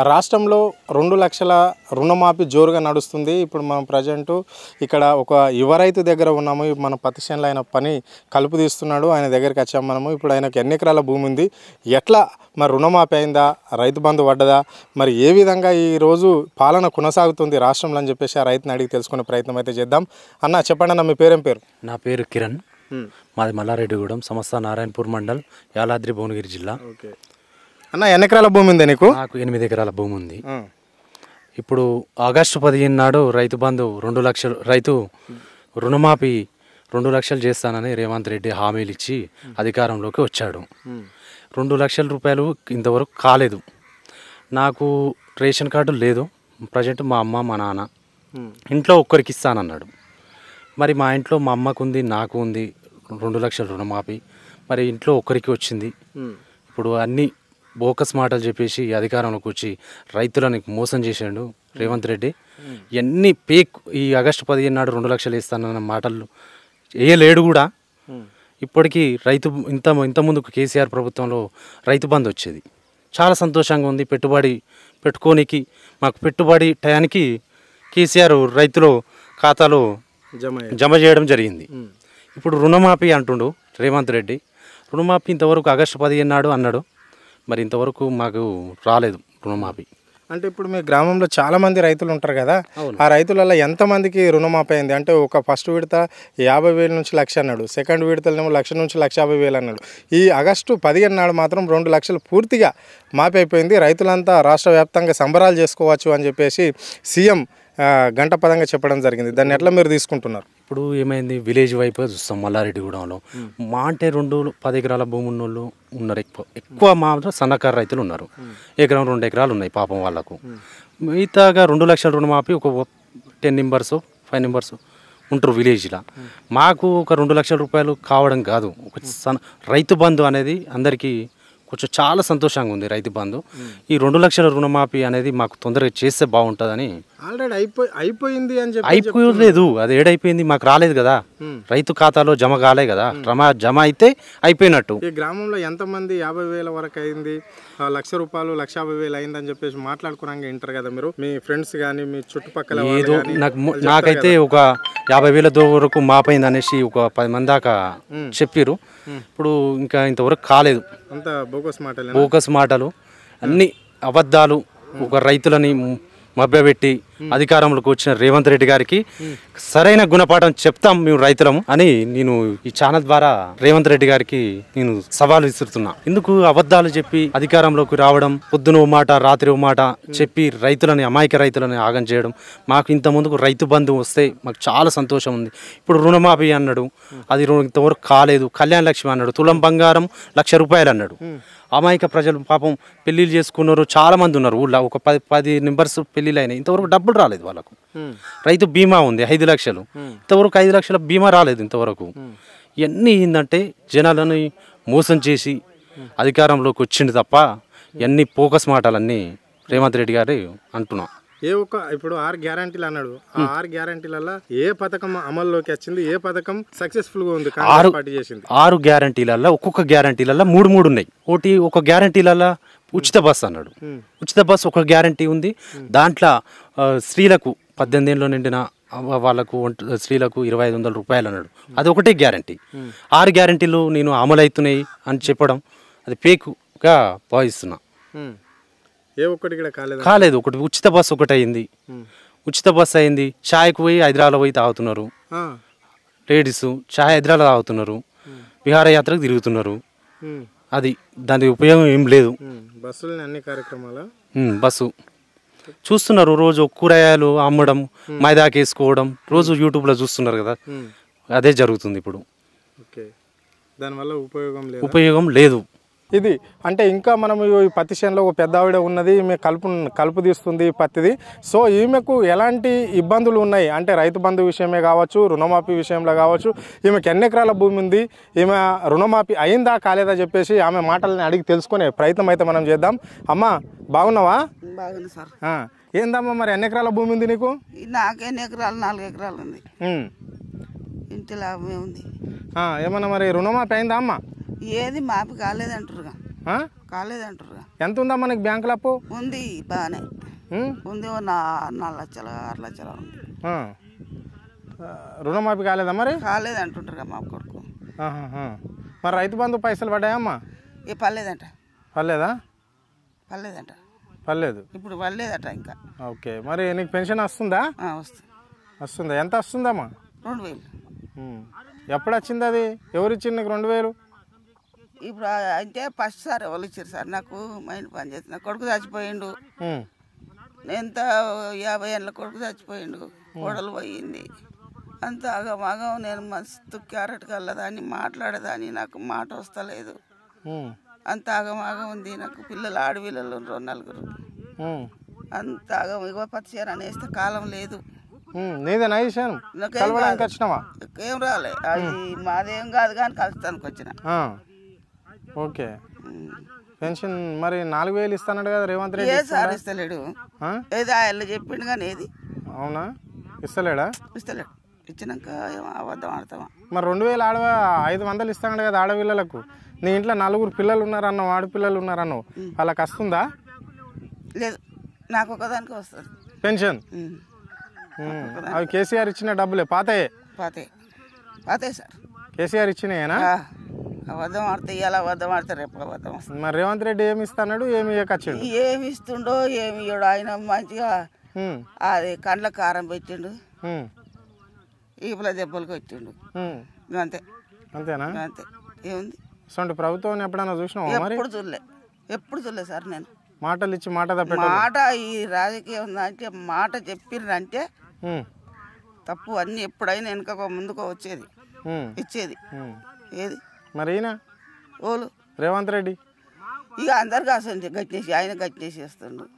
రాష్ట్రంలో 2 లక్షల రుణమాఫీ జోరుగా నడుస్తుంది. ఇప్పుడు మనం ప్రజెంట్ ఇక్కడ ఒక యువ రైతు దగ్గర ఉన్నాము. మన పత్తి చేనులో ఆయన పని కలుపు తీస్తున్నాడు. ఆయన దగ్గరికి వచ్చాము మనము. ఇప్పుడు ఆయనకు ఎన్ని ఎకరాల భూమి ఉంది, ఎట్లా మరి రుణమాఫీ అయిందా, రైతు బంధు పడ్డదా, మరి ఏ విధంగా ఈరోజు పాలన కొనసాగుతుంది రాష్ట్రంలో అని చెప్పేసి ఆ రైతుని అడిగి తెలుసుకునే ప్రయత్నం అయితే చేద్దాం. అన్న చెప్పండి అన్న, మీ పేరేం పేరు? నా పేరు కిరణ్, మాది మల్లారెడ్డిగూడెం, సంస్థ నారాయణపూర్ మండల్, యాదాద్రి భువనగిరి జిల్లా. ఓకే అన్న, ఎన్ని ఎకరాల భూమి ఉంది నీకు? నాకు 8 ఎకరాల భూమి ఉంది. ఇప్పుడు ఆగస్టు 15 నాడు రైతు బంధు 2 లక్షలు, రైతు రుణమాఫీ 2 లక్షలు చేస్తానని రేవంత్ రెడ్డి హామీలు ఇచ్చి అధికారంలోకి వచ్చాడు. 2 లక్షల రూపాయలు ఇంతవరకు కాలేదు. నాకు రేషన్ కార్డు లేదు. ప్రజెంట్ మా అమ్మ మా నాన్న ఇంట్లో ఒక్కరికి ఇస్తానన్నాడు. మరి మా ఇంట్లో మా అమ్మకు ఉంది, నాకు ఉంది 2 లక్షల రుణమాఫీ. మరి ఇంట్లో ఒక్కరికి వచ్చింది. ఇప్పుడు అన్నీ బోకస్ మాటలు చెప్పేసి అధికారంలోకి వచ్చి రైతులను మోసం చేశాడు రేవంత్ రెడ్డి. ఎన్ని ఈ ఆగస్టు 15 నాడు 2 లక్షలు ఇస్తానన్న మాటలు వేయలేడు కూడా. ఇప్పటికీ రైతు ఇంత ముందుకు కేసీఆర్ ప్రభుత్వంలో రైతు బంధు వచ్చేది, చాలా సంతోషంగా ఉంది. పెట్టుబడి పెట్టుకోనికి మాకు పెట్టుబడి టయానికి కేసీఆర్ రైతుల ఖాతాలో జమ చేయడం జరిగింది. ఇప్పుడు రుణమాఫీ అంటుండు రేవంత్ రెడ్డి. రుణమాఫీ ఇంతవరకు ఆగస్టు 15 నాడు అన్నాడు, మరి ఇంతవరకు మాకు రాలేదు రుణమాఫీ. అంటే ఇప్పుడు మీ గ్రామంలో చాలామంది రైతులు ఉంటారు కదా, ఆ రైతులలో ఎంతమందికి రుణమాఫీ అయింది? అంటే ఒక ఫస్ట్ విడత 50,000 నుంచి 1,00,000 అన్నాడు, సెకండ్ విడతలేమో 1,00,000 నుంచి 1,50,000 అన్నాడు. ఈ ఆగస్టు 15 నాడు మాత్రం 2 లక్షలు పూర్తిగా మాఫీ అయిపోయింది. రైతులంతా రాష్ట్ర వ్యాప్తంగా సంబరాలు చేసుకోవచ్చు అని చెప్పేసి సీఎం గంటపదంగా చెప్పడం జరిగింది. దాన్ని ఎట్లా మీరు తీసుకుంటున్నారు? ఇప్పుడు ఏమైంది, విలేజ్ వైపు చూస్తాం మల్లారెడ్డిగూడెంలో మా అంటే 10 ఎకరాల భూమి ఉన్నోళ్ళు ఉన్నారు. ఎక్కువ మాత్రం సన్నకారు రైతులు ఉన్నారు. 1-2 ఎకరాలు ఉన్నాయి పాపం వాళ్ళకు. మిగతాగా 2 లక్షల రుణమాఫీ ఒక 10 మెంబర్స్ 5 మెంబర్స్ ఉంటారు విలేజ్లో. మాకు ఒక 2 లక్షల రూపాయలు కావడం కాదు, ఒక రైతు బంధు అనేది అందరికీ కొంచెం చాలా సంతోషంగా ఉంది. రైతు బంధు ఈ 2 లక్షల రుణమాఫీ అనేది మాకు తొందరగా చేస్తే బాగుంటుందని. ఆల్రెడీ అయిపోయింది అని చెప్పి అయిపోలేదు, అది ఏడైపోయింది, మాకు రాలేదు కదా, రైతు ఖాతాలో జమ కాలే కదా. జమ అయితే అయిపోయినట్టు. ఈ గ్రామంలో ఎంతమంది 50,000 వరకు అయింది, 1,00,000 రూపాయలు 1,50,000 అయింది అని చెప్పేసి మాట్లాడుకున్నాక వింటారు కదా మీరు, మీ ఫ్రెండ్స్ కానీ మీ చుట్టుపక్కల ఏదో నాకైతే ఒక 50,000 వరకు మాపైంది అనేసి ఒక 10 మంది దాకా చెప్పారు. ఇప్పుడు ఇంకా ఇంతవరకు కాలేదు. అంత బోకస్ మాటలు అన్ని అబద్ధాలు. ఒక రైతులని మభ్యపెట్టి అధికారంలోకి వచ్చిన రేవంత్ రెడ్డి గారికి సరైన గుణపాఠం చెప్తాం మేము రైతులము అని నేను ఈ ఛానల్ ద్వారా రేవంత్ రెడ్డి గారికి నేను సవాలు విసురుతున్నా. ఎందుకు అబద్ధాలు చెప్పి అధికారంలోకి రావడం, పొద్దున ఓ మాట రాత్రి ఓ మాట చెప్పి రైతులని, అమాయక రైతులని ఆగం చేయడం. మాకు ఇంత ముందుకు రైతు బంధు వస్తే మాకు చాలా సంతోషం ఉంది. ఇప్పుడు రుణమాఫీ అన్నాడు, అది ఇంతవరకు కాలేదు. కళ్యాణ లక్ష్మి అన్నాడు, తులం బంగారం 1,00,000 రూపాయలు అన్నాడు. అమాయక ప్రజలు పాపం పెళ్లిళ్ళు చేసుకున్నారు, చాలా మంది ఉన్నారు ఊళ్ళో. ఒక 10 మెంబర్స్ పెళ్లిళ్ళు అయినాయి, ఇంతవరకు డబ్బులు రాలేదు వాళ్ళకు. రైతు బీమా ఉంది 5 లక్షలు, ఇంతవరకు 5 లక్షల బీమా రాలేదు ఇంతవరకు. ఇవన్నీ ఏంటంటే జనాలని మోసం చేసి అధికారంలోకి వచ్చింది తప్ప ఇవన్నీ ఫోకస్ మాటలన్నీ రేవంత్ రెడ్డి గారు అంటున్నాం. ఇప్పుడు 6 గ్యారంటీలు అన్నాడు. ఆ 6 గ్యారంటీలలో ఏ పథకం అమల్లోకి వచ్చింది, ఏ పథకం సక్సెస్ఫుల్ గా ఉంది? 6 గ్యారంటీలలో ఒక్కొక్క గ్యారంటీలలో 3 ఉన్నాయి. ఒక గ్యారంటీలలో ఉచిత బస్ అన్నాడు. ఉచిత బస్ ఒక గ్యారంటీ ఉంది. దాంట్లో స్త్రీలకు 18 ఏళ్ళు నిండిన వాళ్ళకు స్త్రీలకు 2,500 రూపాయలు అన్నాడు. అది ఒకటే గ్యారంటీ. 6 గ్యారంటీలు నేను అమలు అవుతున్నాయి అని చెప్పడం అది ఫేక్గా భావిస్తున్నా. కాలేదు. ఒకటి ఉచిత బస్సు ఒకటి అయింది. ఉచిత బస్సు అయింది. ఛాయ్కు పోయి హైదరాబాద్ పోయి తాగుతున్నారు లేడీస్. ఛాయ్ హైదరాబాద్ తాగుతున్నారు, విహారయాత్రకు తిరుగుతున్నారు. అది దాని ఉపయోగం ఏం లేదు. బస్సు చూస్తున్నారు, రోజు కూరగాయలు అమ్మడం, మైదాకి వేసుకోవడం రోజు యూట్యూబ్లో చూస్తున్నారు కదా, అదే జరుగుతుంది ఇప్పుడు. దానివల్ల ఉపయోగం లేదు. ఇది అంటే ఇంకా మనం ఈ పత్తి చేనులో ఒక పెద్ద ఆవిడ ఉన్నది, ఈమె కలుపు తీస్తుంది పత్తిది. సో ఈమెకు ఎలాంటి ఇబ్బందులు ఉన్నాయి అంటే రైతు బంధు విషయమే కావచ్చు, రుణమాఫీ విషయంలో కావచ్చు, ఈమెకు ఎన్ని ఎకరాల భూమి ఉంది, ఈమె రుణమాఫీ అయిందా కాలేదా చెప్పేసి ఆమె మాటలని అడిగి తెలుసుకునే ప్రయత్నం అయితే మనం చేద్దాం. అమ్మా బాగున్నావా? బాగుంది సార్. ఏందమ్మా మరి ఎన్ని ఎకరాల భూమి ఉంది నీకు? నాకు ఎన్ని ఎకరాలు? 4 ఎకరాలు ఉంది. ఇంటి లాభమే ఉంది. ఏమన్నా మరి రుణమాఫీ అయిందా అమ్మా? ఏది మాపి కాలేదంటారుగా. ఎంత ఉందా మనకి బ్యాంకుల అప్పు? ఉంది బాగానే ఉమ్? ఉంది. ఓ 4 లక్షలు 6 లక్షలు ఉంది. ఆ. రుణమాఫీ కాలేదా మరి? కాలేదు అంటుంటారు కదా మా కొడుకు. ఆహాహా. మరి రైతు బంధు పైసలు పడ్డాయమ్మా? పర్లేదంట. పర్లేదా? పర్లేదంట. పర్లేదు. ఇప్పుడు పర్లేదట ఇంకా. ఓకే. మరి నీకు పెన్షన్ వస్తుందా? వస్తుంది. వస్తుందా? ఎంత వస్తుందమ్మా? 2000. ఎప్పుడు వచ్చింది అది? ఎవరు ఇచ్చింది నీకు 2000? ఇప్పుడు అంటే ఫస్ట్ సార్ ఎవరు ఇచ్చారు సార్? నాకు మైండ్ పని చేసిన కొడుకు చచ్చిపోయిండు. ఎంత 50 ఏళ్ళ కొడుకు చచ్చిపోయిండు. కోడలు పోయింది. అంత ఆగమాగం. నేను మస్తు క్యారెట్ కల్లదాన్ని మాట్లాడేదాన్ని, నాకు మాట వస్తలేదు. అంత ఆగమాగం ఉంది. నాకు పిల్లలు ఆడపిల్లలు 2-4. అంత ఆగం. ఇగో పచ్చిసేర అనేస్తే కాలం లేదు. నీదేనా విషయం? ఏం రాలే. అది మాదేం కాదు కానీ కలుస్తానికి వచ్చిన. ఓకే. పెన్షన్ మరి 4000 ఇస్తానడు కదా రేవంత్ రెడ్డి? ఏ సార్ ఇస్తలేడు. ఏది ఆయన చెప్పిండు కానీ ఏది. అవునా? ఇస్తలేడా? ఇస్తలేడు. ఇచ్చినాక అబద్ధం ఆడతామా? మరి 2000 500 ఇస్తాడు కదా ఆడపిల్లలకు. నీ ఇంట్లో 4 పిల్లలు ఉన్నారన్నావు, ఆడపిల్లలు ఉన్నారన్నావు, వాళ్ళకి వస్తుందా? లేదు, నాకు ఒకదానికి వస్తుంది పెన్షన్. అవి కేసీఆర్ ఇచ్చిన డబ్బులే? పాతాయే? పాతే సార్. కేసీఆర్ ఇచ్చినాయేనా? అబద్ధం ఆడితే ఇవాళ అబద్ధం ఆడితే రేపు అబద్ధం వస్తుంది. మరి రేవంత్ రెడ్డి ఏమి ఇస్తాడు, ఏమి ఇవ్వకొచ్చిండు? ఏమి ఇస్తుండో ఏమి ఇవ్వడు. ఆయన మంచిగా అది కండ్ల కారం పెట్టిండు, ఈపుల దెబ్బలకు వచ్చిండు. అంతే. అంతేనా? అంతే. ఏముంది? సో ప్రభుత్వం ఎప్పుడైనా చూసినావా? ఎప్పుడు చూడలే సార్. నేను మాటలు ఇచ్చి మాట మాట ఈ రాజకీయం ఉందంటే మాట చెప్పిర్రంటే తప్పు. అన్ని ఎప్పుడైనా వెనుక ముందుకు వచ్చేది ఇచ్చేది. ఏది మరి ఈయన ఓలు రేవంత్ రెడ్డి ఇక అందరికి అసలు గట్టేసి ఆయన గట్టేసి వేస్తుండు.